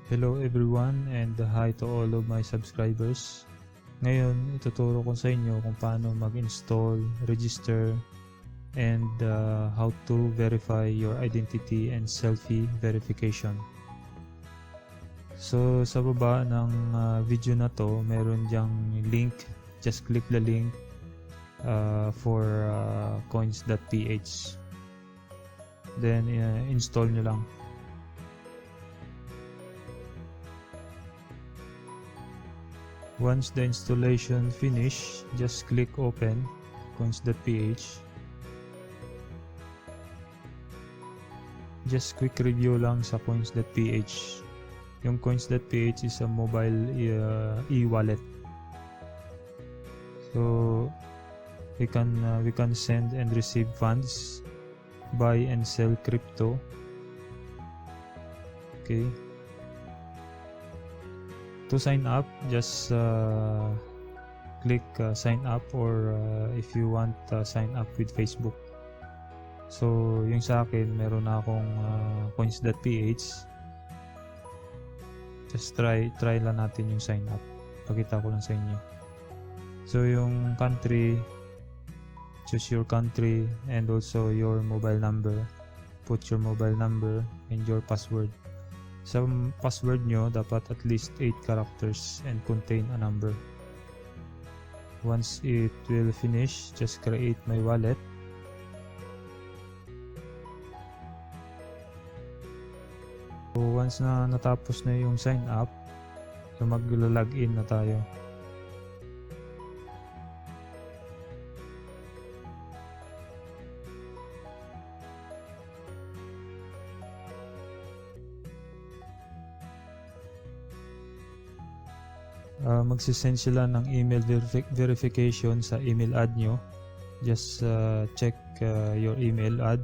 Hello everyone and hi to all of my subscribers. Ngayon, ituturo ko sa inyo kung paano mag-install, register, and how to verify your identity and selfie verification. So, sa baba ng video na to, meron diyang link. Just click the link for Coins.ph. Then, install nyo lang. Once the installation finish, just click open Coins.ph. Just quick review lang sa Coins.ph. Yung Coins.ph is a mobile e-wallet. So we can send and receive funds, buy and sell crypto. Okay. To sign up, just click sign up, or if you want sign up with Facebook. So yung sa akin, meron na akong Coins.ph. Just try lang natin yung sign up. Pakita ko lang sa inyo. So yung country, choose your country and also your mobile number. Put your mobile number and your password. Sa password nyo, dapat at least 8 characters and contain a number. Once it will finish, just create my wallet. So once na natapos na yung sign up, so mag-login na tayo. Magsisend sila ng email verification sa email ad nyo. Just check your email ad.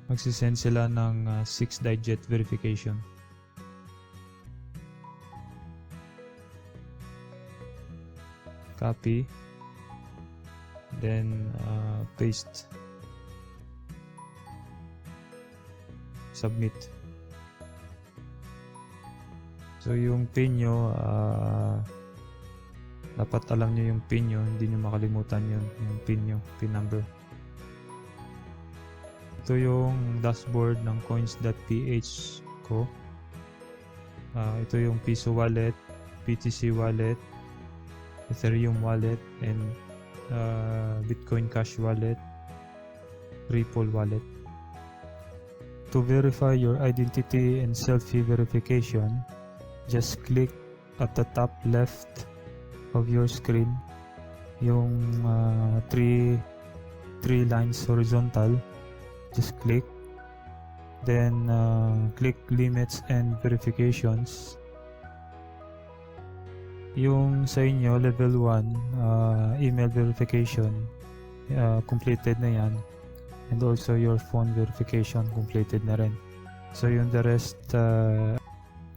Magsisend sila ng 6-digit verification. Copy. Then paste, submit. So yung pin nyo, dapat alam nyo yung pin nyo, hindi nyo makalimutan yun, yung pin nyo, pin number. Ito yung dashboard ng Coins.ph ko. Ito yung Peso wallet, BTC wallet, Ethereum wallet, and Bitcoin Cash wallet, Ripple wallet. To verify your identity and selfie verification, just click at the top left of your screen yung three lines horizontal. Just click, then click limits and verifications. Yung sa inyo, level 1, email verification, completed na yan. And also your phone verification, completed na rin. So yung the rest,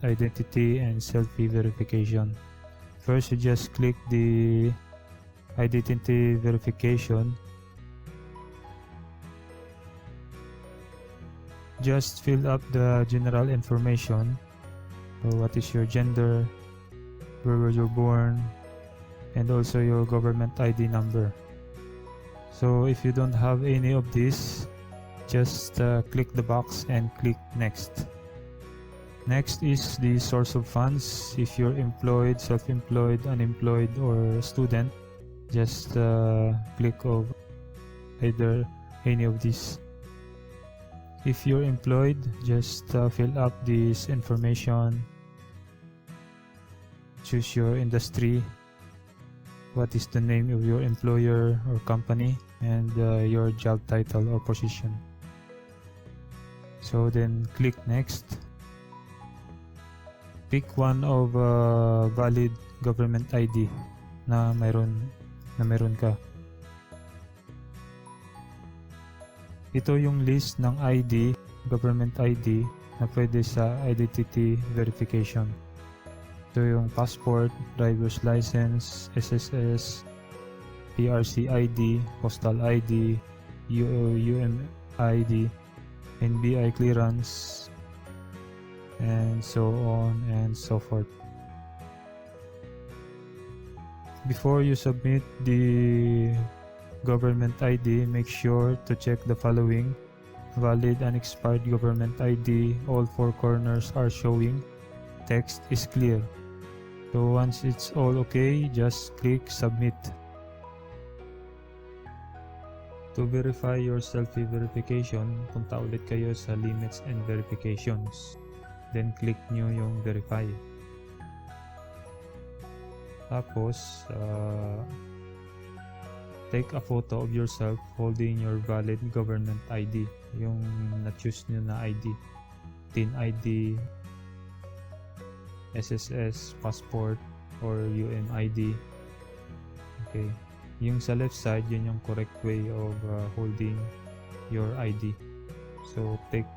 identity and selfie verification. First, you just click the identity verification. Just fill up the general information. So what is your gender, where were you born, and also your government ID number. So if you don't have any of these, just click the box and click next. Next is the source of funds. If you're employed, self-employed, unemployed, or student, just click of either any of these. If you're employed, just fill up this information. Choose your industry, what is the name of your employer or company, and your job title or position. So then click next. Pick one of valid government ID na mayroon ka. Ito yung list ng ID, government ID, na pwede sa identity verification. Ito yung passport, driver's license, SSS, PRC ID, Postal ID, UMID, NBI clearance, and so on and so forth. Before you submit the government ID, make sure to check the following: valid and expired government ID, all four corners are showing, text is clear. So once it's all okay, just click submit. To verify your selfie verification, punta ulit kayo sa limits and verifications. Then click nyo yung verify. Tapos, take a photo of yourself holding your valid government ID. Yung na-choose nyo na ID. TIN ID, SSS, passport, or UMID. Okay. Yung sa left side, yun yung correct way of holding your ID. So, take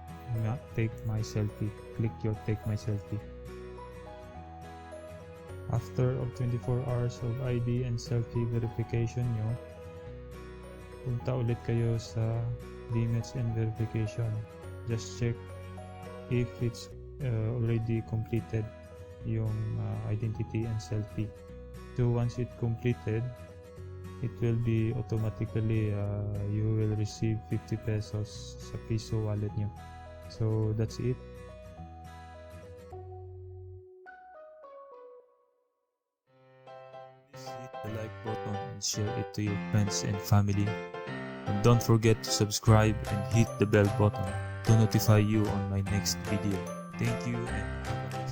my selfie. Click your take my selfie. After of 24 hours of ID and selfie verification nyo, punta ulit kayo sa limits and verification. Just check if it's already completed yung identity and selfie. So once it completed, it will be automatically you will receive 50 pesos sa Peso wallet nyo. So that's it. Please hit the like button and share it to your friends and family. And don't forget to subscribe and hit the bell button to notify you on my next video. Thank you and have a nice day.